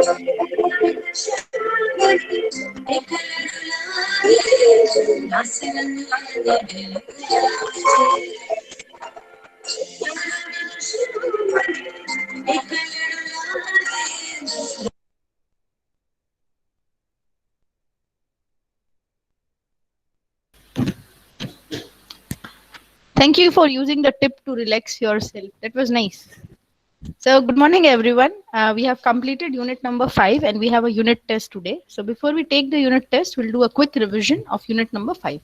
Thank you for using the tip to relax yourself. That was nice. So, good morning, everyone. We have completed unit number 5 and we have a unit test today. So, before we take the unit test, we'll do a quick revision of unit number 5.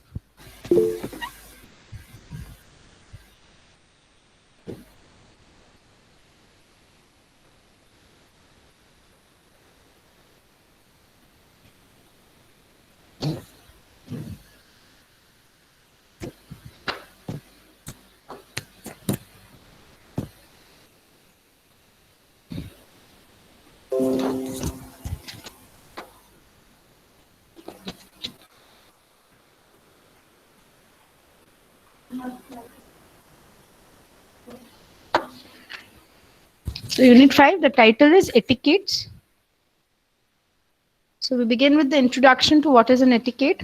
So, unit 5, the title is Etiquettes. So, we begin with the introduction to what is an etiquette.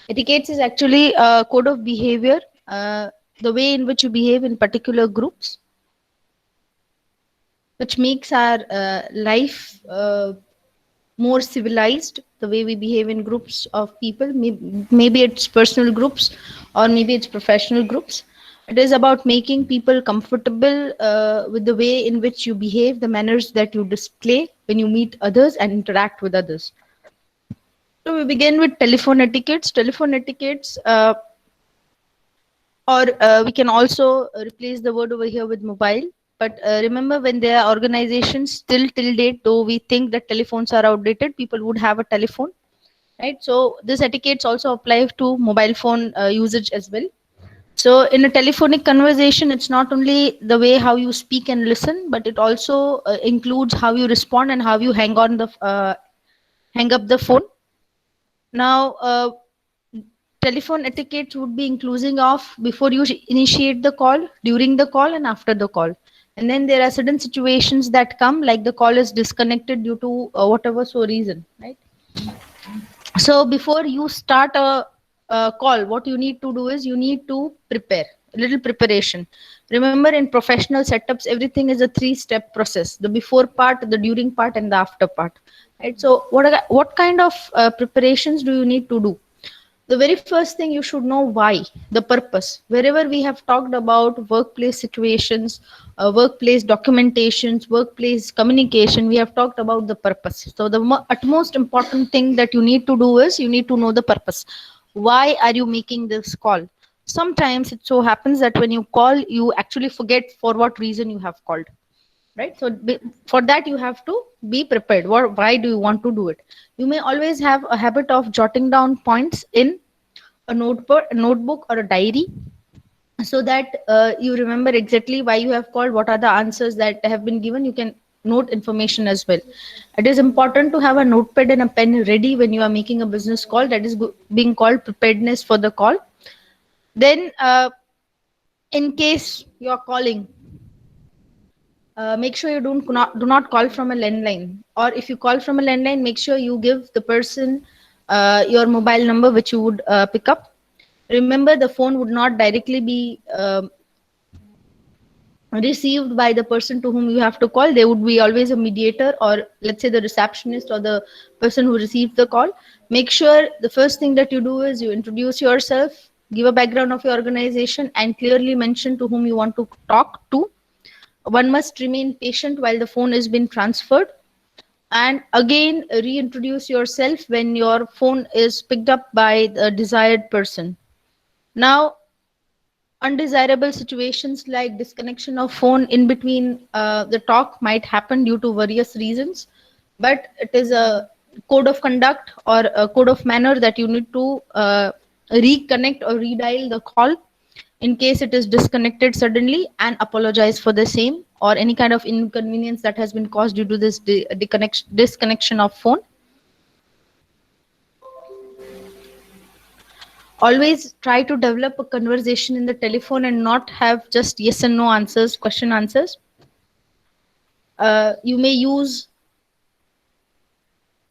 Etiquettes is actually a code of behavior, the way in which you behave in particular groups, which makes our life more civilized. The way we behave in groups of people, maybe it's personal groups or maybe it's professional groups. It is about making people comfortable with the way in which you behave, the manners that you display when you meet others and interact with others. So we begin with telephone etiquettes. Telephone etiquettes, or we can also replace the word over here with mobile. But remember, when there are organizations still till date, though we think that telephones are outdated, people would have a telephone, right? So this etiquettes also apply to mobile phone usage as well. So in a telephonic conversation, it's not only the way how you speak and listen, but it also includes how you respond and how you hang up the phone. Now, telephone etiquette would be inclusive of before you initiate the call, during the call, and after the call. And then there are certain situations that come, like the call is disconnected due to whatever so reason, right? So before you start a call, what you need to do is you need to prepare a little preparation. Remember, in professional setups, everything is a three-step process: the before part, the during part, and the after part. Right. So what kind of preparations do you need to do? The very first thing, you should know why, the purpose. Wherever we have talked about workplace situations, workplace documentations, workplace communication, we have talked about the purpose. So the utmost important thing that you need to do is you need to know the purpose. Why are you making this call? Sometimes it so happens that when you call, you actually forget for what reason you have called, right? So for that, you have to be prepared. Why do you want to do it? You may always have a habit of jotting down points in a notebook or a diary, so that you remember exactly why you have called, what are the answers that have been given. You can note information as well. It is important to have a notepad and a pen ready when you are making a business call. That is being called preparedness for the call. Then in case you are calling, make sure you do not call from a landline, or if you call from a landline, make sure you give the person your mobile number which you would pick up. Remember, the phone would not directly be received by the person to whom you have to call. There would be always a mediator, or let's say the receptionist or the person who receives the call. Make sure the first thing that you do is you introduce yourself, give a background of your organization, and clearly mention to whom you want to talk to. One must remain patient while the phone is being transferred, and again reintroduce yourself when your phone is picked up by the desired person. Now, undesirable situations like disconnection of phone in between the talk might happen due to various reasons, but it is a code of conduct or a code of manner that you need to reconnect or redial the call in case it is disconnected suddenly, and apologize for the same or any kind of inconvenience that has been caused due to this disconnection of phone. Always try to develop a conversation in the telephone and not have just yes and no answers, question answers. You may use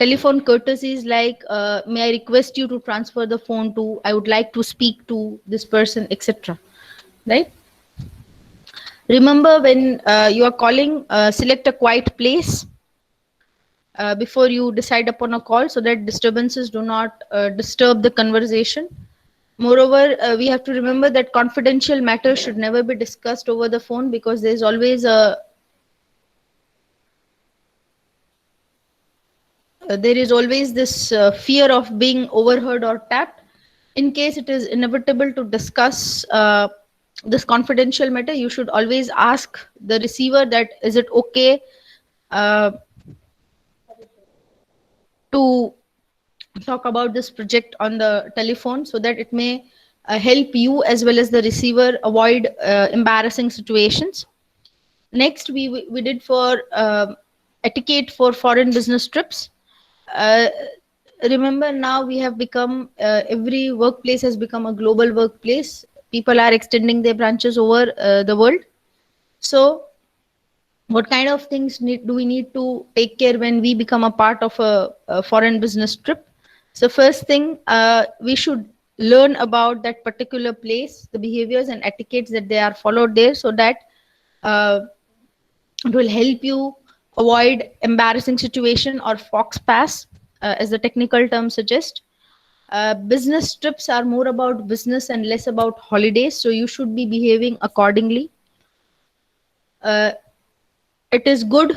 Telephone courtesies like, may I request you to transfer the phone to, I would like to speak to this person, etc. Right? Remember when you are calling, select a quiet place before you decide upon a call so that disturbances do not disturb the conversation. Moreover, we have to remember that confidential matters should never be discussed over the phone because there is always this fear of being overheard or tapped. In case it is inevitable to discuss this confidential matter, you should always ask the receiver that is it okay uh, to talk about this project on the telephone so that it may help you as well as the receiver avoid embarrassing situations. Next, we did for etiquette for foreign business trips. Uh, Remember, now we have become every workplace has become a global workplace. People are extending their branches over the world. So, what kind of things do we need to take care when we become a part of a foreign business trip? So, first thing, we should learn about that particular place, the behaviors and etiquettes that they are followed there, so that uh, it will help you avoid embarrassing situation or fox pass, as the technical term suggests. Business trips are more about business and less about holidays, so you should be behaving accordingly. Uh, it is good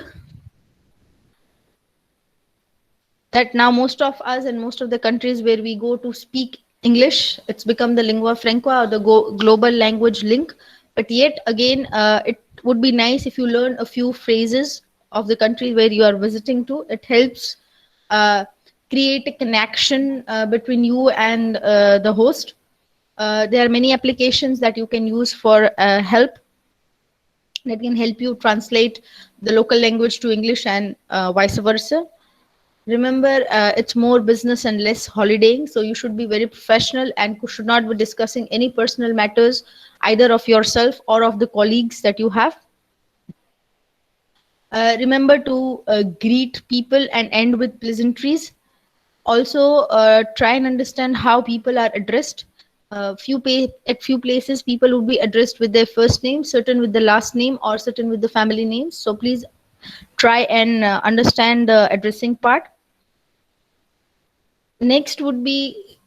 that now most of us and most of the countries where we go to speak English, it's become the lingua franca or the global language link. But yet again, it would be nice if you learn a few phrases of the country where you are visiting to. It helps uh, create a connection between you and the host. There are many applications that you can use for help that can help you translate the local language to English and vice versa. Remember, it's more business and less holidaying, so you should be very professional and should not be discussing any personal matters either of yourself or of the colleagues that you have. Remember to greet people and end with pleasantries. Also, try and understand how people are addressed. At few places, people would be addressed with their first name, certain with the last name, or certain with the family names. So please try and understand the addressing part. Next would be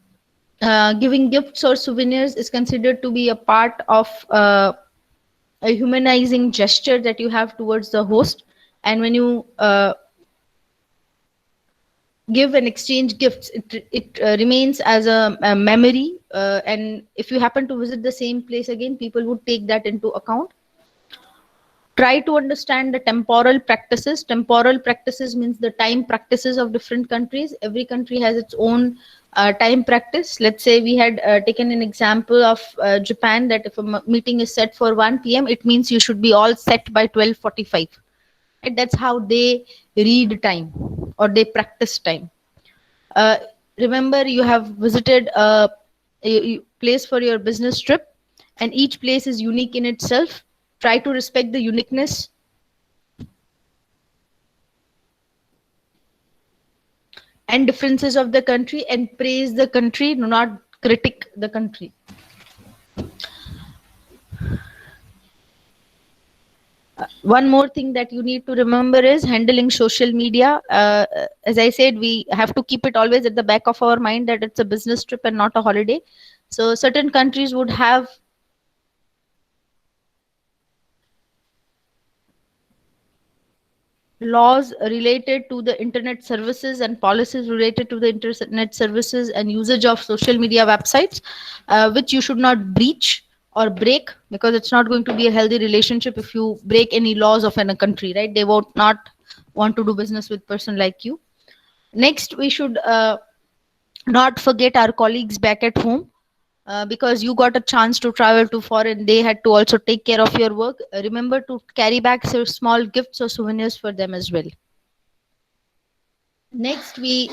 giving gifts or souvenirs is considered to be a part of a humanizing gesture that you have towards the host. And when you give and exchange gifts, it remains as a memory. And if you happen to visit the same place again, people would take that into account. Try to understand the temporal practices. Temporal practices means the time practices of different countries. Every country has its own time practice. Let's say we had taken an example of Japan, that if a meeting is set for 1 p.m., it means you should be all set by 12:45. And that's how they read time or they practice time. uh, Remember, you have visited a place for your business trip, and each place is unique in itself. Try to respect the uniqueness and differences of the country and praise the country, do not critic the country. One more thing that you need to remember is handling social media. As I said, we have to keep it always at the back of our mind that it's a business trip and not a holiday. So certain countries would have laws related to the internet services and policies related to the internet services and usage of social media websites, which you should not breach or break, because it's not going to be a healthy relationship if you break any laws of a country, right? They won't not want to do business with person like you. Next, we should not forget our colleagues back at home. Because you got a chance to travel to foreign, they had to also take care of your work. Remember to carry back some small gifts or souvenirs for them as well. Next, we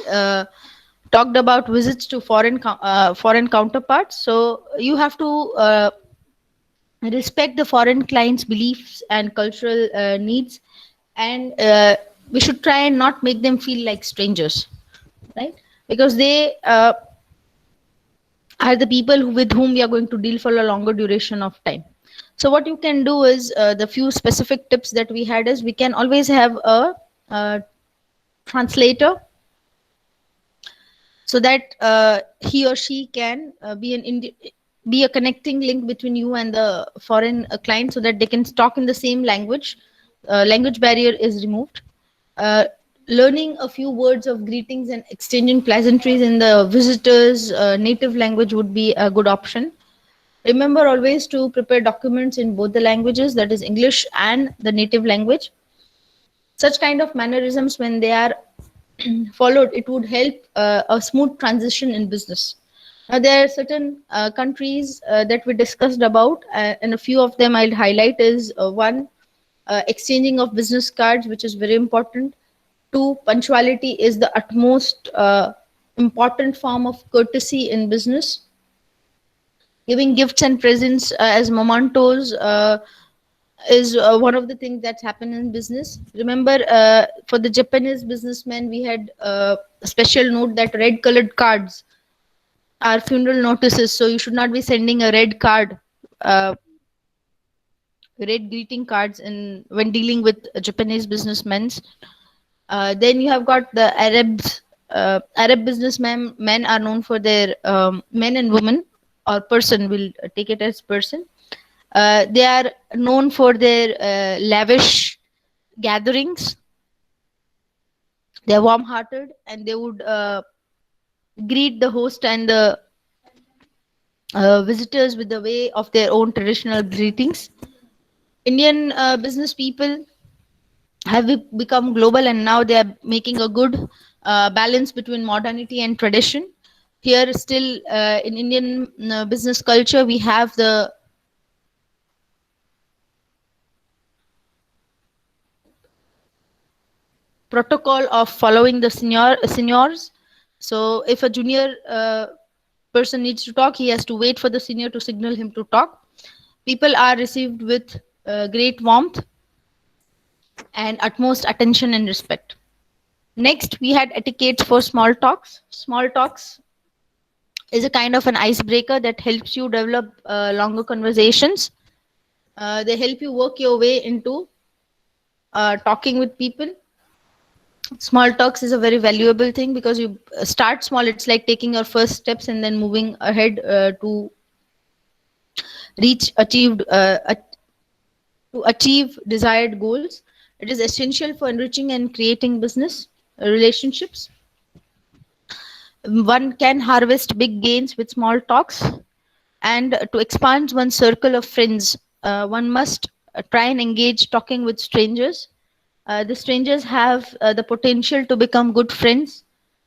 talked about visits to foreign counterparts. So you have to respect the foreign clients' beliefs and cultural needs, and we should try and not make them feel like strangers. right? Because they are the people with whom we are going to deal for a longer duration of time. So what you can do is, the few specific tips that we had is, we can always have a translator, so that he or she can be a connecting link between you and the foreign client, so that they can talk in the same language. Language barrier is removed. uh, Learning a few words of greetings and exchanging pleasantries in the visitor's native language would be a good option. Remember always to prepare documents in both the languages, that is English and the native language. Such kind of mannerisms, when they are followed, it would help a smooth transition in business. Now, there are certain countries that we discussed about, and a few of them I'll highlight is, one, exchanging of business cards, which is very important. Two, punctuality is the utmost important form of courtesy in business. Giving gifts and presents as mementos is one of the things that's happened in business. Remember, for the Japanese businessmen, we had a special note that red colored cards are funeral notices, so you should not be sending a red card, uh, red greeting cards, in when dealing with Japanese businessmen. Then you have got the Arabs. Arab businessmen, men are known for their, men and women, or person, will take it as person. They are known for their lavish gatherings. They are warm-hearted, and they would greet the host and the visitors with the way of their own traditional greetings. Indian business people have become global, and now they are making a good balance between modernity and tradition. Here, still, in Indian business culture, we have the protocol of following the seniors. So, if a junior person needs to talk, he has to wait for the senior to signal him to talk. People are received with great warmth and utmost attention and respect. Next, we had etiquette for small talks. Small talks is a kind of an icebreaker that helps you develop longer conversations. They help you work your way into talking with people. Small talks is a very valuable thing, because you start small. It's like taking your first steps and then moving ahead to reach achieved to achieve desired goals. It is essential for enriching and creating business relationships. One can harvest big gains with small talks, and to expand one's circle of friends, one must try and engage talking with strangers. The strangers have the potential to become good friends,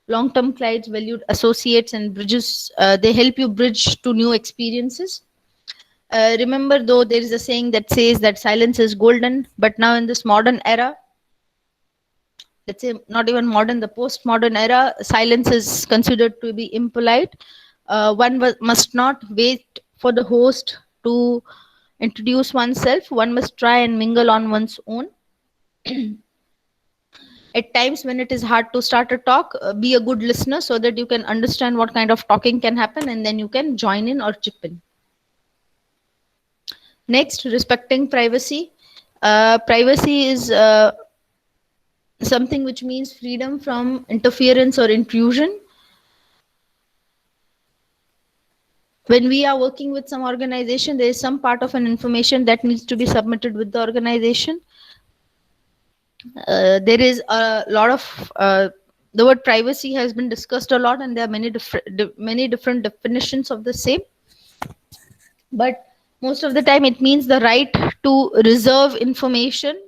long-term clients, valued associates, and bridges. They help you bridge to new experiences. Remember, though, there is a saying that says that silence is golden, but now in this modern era, let's say not even modern, the postmodern era, silence is considered to be impolite. One must not wait for the host to introduce oneself. One must try and mingle on one's own. At times when it is hard to start a talk, be a good listener, so that you can understand what kind of talking can happen, and then you can join in or chip in. Next, respecting privacy. Privacy is something which means freedom from interference or intrusion. When we are working with some organization, there is some part of an information that needs to be submitted with the organization. There is a lot of the word privacy has been discussed a lot, and there are many different definitions of the same. But most of the time, it means the right to reserve information,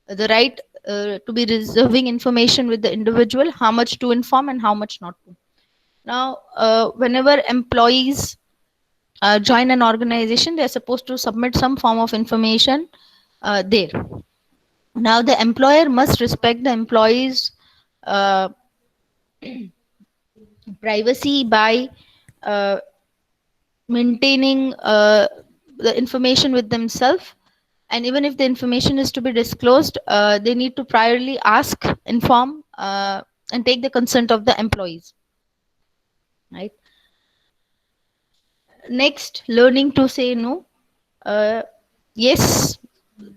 the right to be reserving information with the individual, how much to inform and how much not to. Now, whenever employees join an organization, they are supposed to submit some form of information there. Now, the employer must respect the employees' uh, privacy by uh, maintaining the information with themselves. And even if the information is to be disclosed, they need to priorly ask, inform and take the consent of the employees, right? Next, learning to say no. Yes,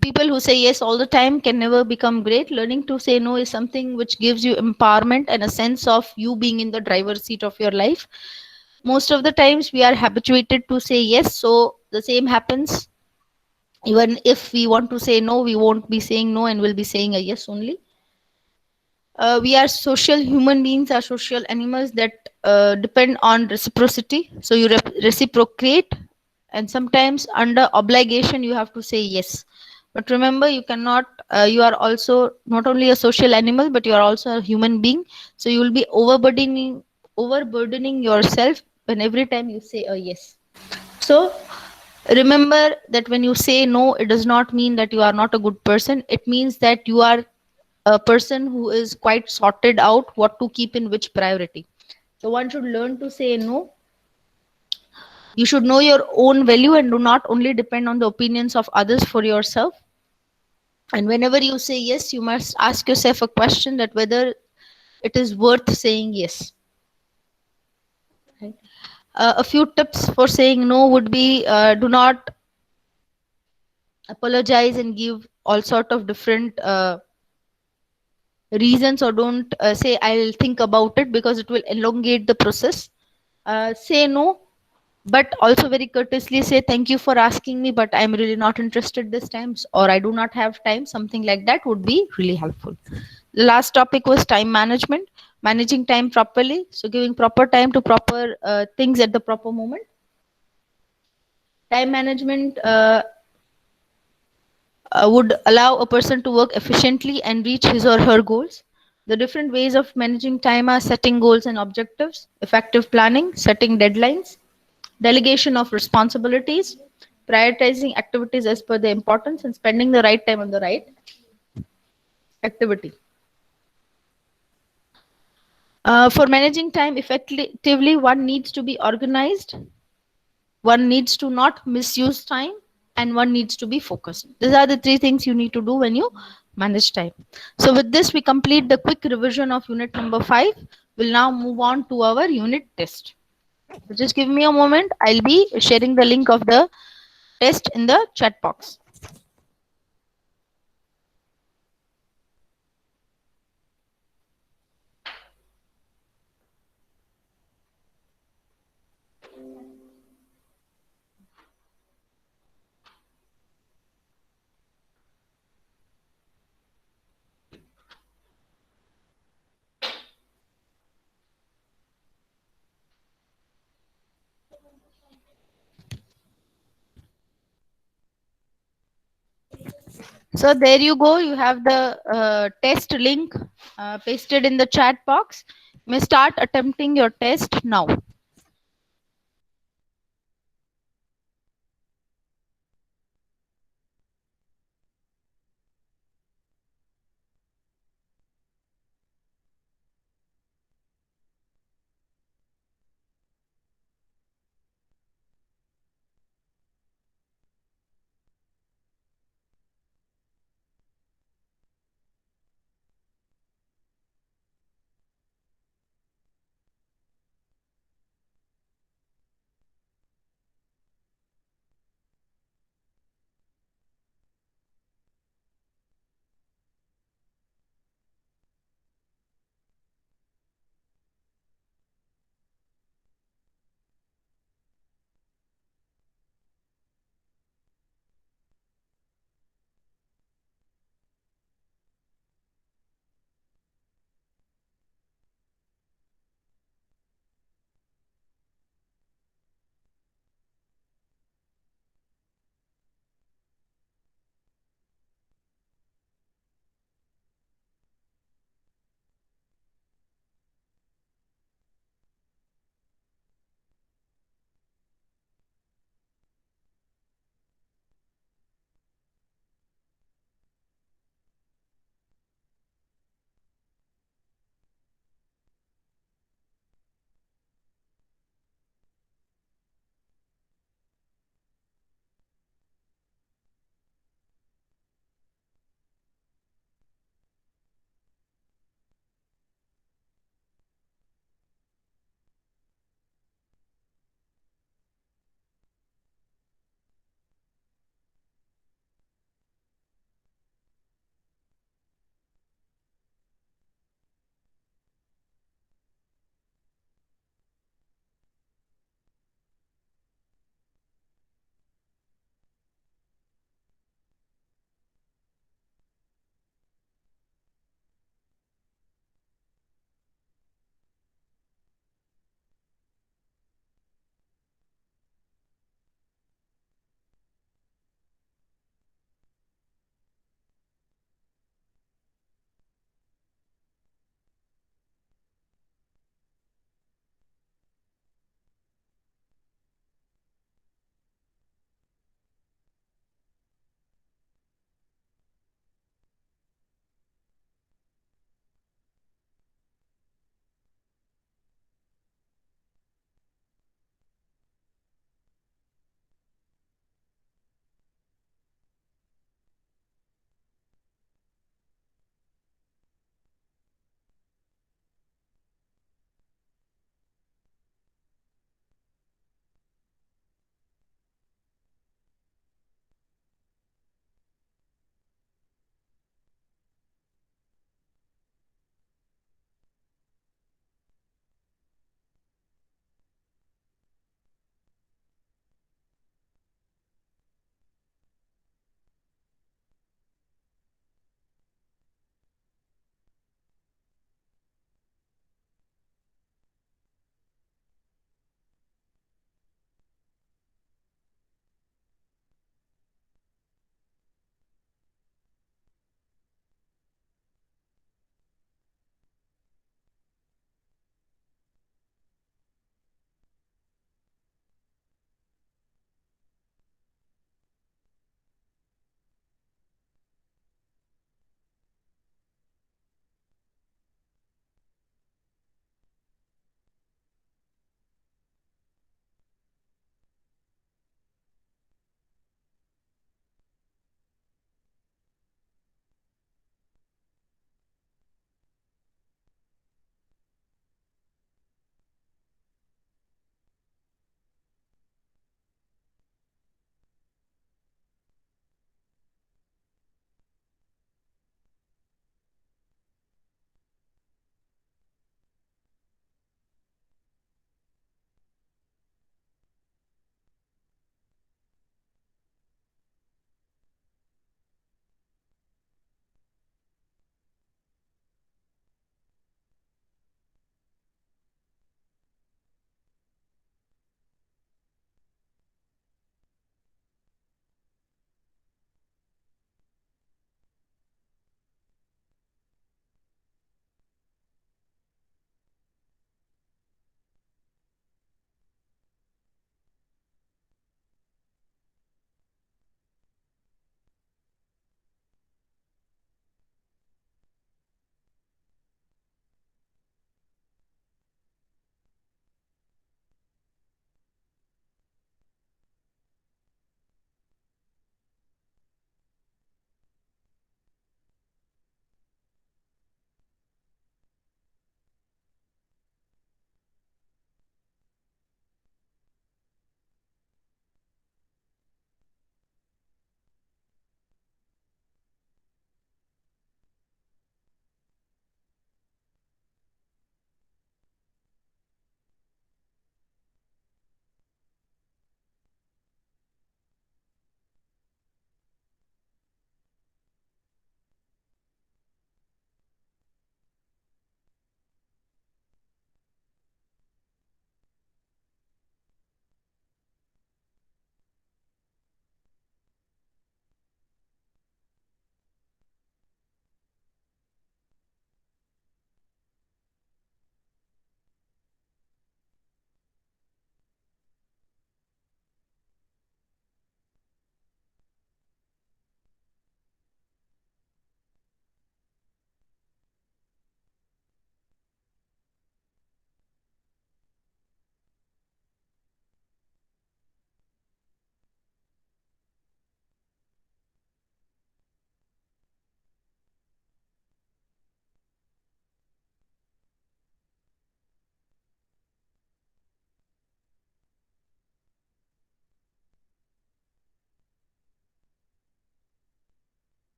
people who say yes all the time can never become great. Learning to say no is something which gives you empowerment and a sense of you being in the driver's seat of your life. Most of the times we are habituated to say yes, so the same happens. Even if we want to say no, we won't be saying no and we'll be saying a yes only. We are social human beings, are social animals that depend on reciprocity. So you reciprocate, and sometimes under obligation you have to say yes. But remember, you cannot. You are also not only a social animal, but you are also a human being. So you will be overburdening yourself when every time you say a yes. So remember that when you say no, it does not mean that you are not a good person. It means that you are a person who is quite sorted out what to keep in which priority. So one should learn to say no. You should know your own value and do not only depend on the opinions of others for yourself. And whenever you say yes, you must ask yourself a question that whether it is worth saying yes. Right? A few tips for saying no would be do not apologize and give all sort of different reasons, or don't say I'll think about it, because it will elongate the process. Say no, but also very courteously say thank you for asking me, but I'm really not interested this time, or I do not have time. Something like that would be really helpful. The last topic was time management, managing time properly. So giving proper time to proper things at the proper moment. Time management would allow a person to work efficiently and reach his or her goals. The different ways of managing time are setting goals and objectives, effective planning, setting deadlines, delegation of responsibilities, prioritizing activities as per the importance, and spending the right time on the right activity. For managing time effectively, one needs to be organized, one needs to not misuse time, and one needs to be focused. These are the three things you need to do when you manage time. So with this, we complete the quick revision of unit number 5. We'll now move on to our unit test. So just give me a moment. I'll be sharing the link of the test in the chat box. So there you go. You have the test link pasted in the chat box. You may start attempting your test now.